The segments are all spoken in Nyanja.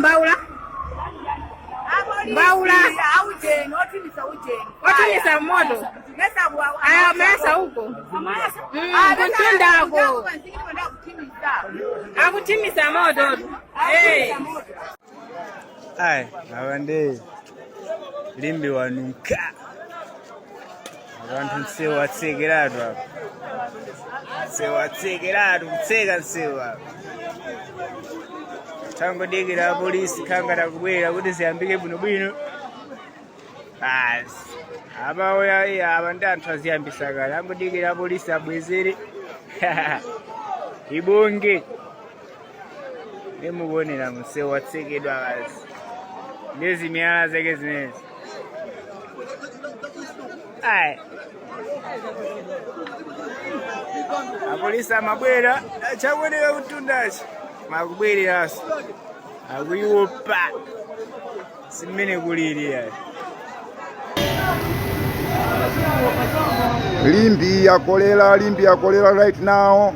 mbaula. Mbaula. Otimisa moto. Aya mesa huko. Kutunda ako. Akutimisa moto. Ai, abande. Limbe wanuka. Abantu nsewatsegerato apa. Sewatsegerato kutsega nsewa. Tango digira polisi kangara kubwera kuti ziyambike bwino. Basi. Abaoya abantu anthu aziyambisa kale. Tango digira polisi abwezere. Ibonge. Nemubonera musewatsekedwa basi. Nezi miyala zake zinezi. Ai. Apolisi amabwera chakwera kutundachi. Makubwereraso. Akuyopa. Simene kuliri ya. Limbe Akwiya right now.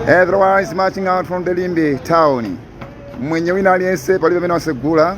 Everyone is marching out from the Limbe town. Mwenye wina aliyense palibe pena wasegula.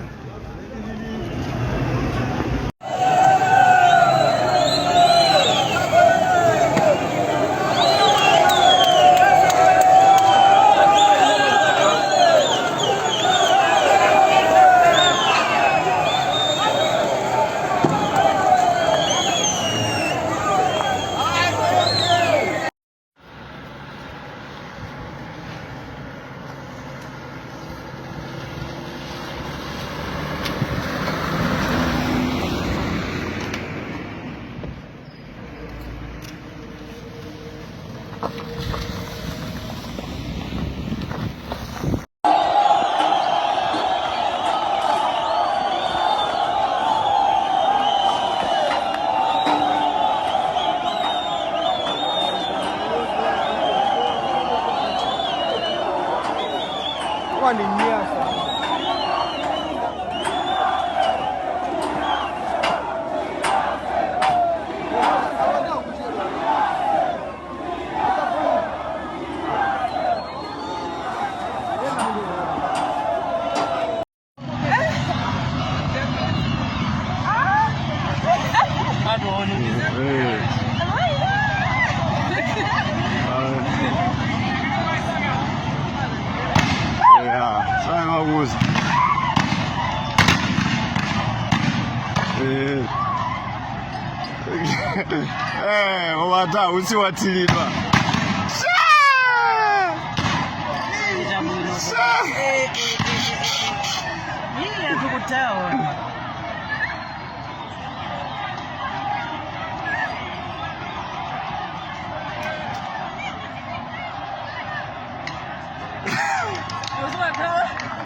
Wata usiwatilidwa. Tukutaona.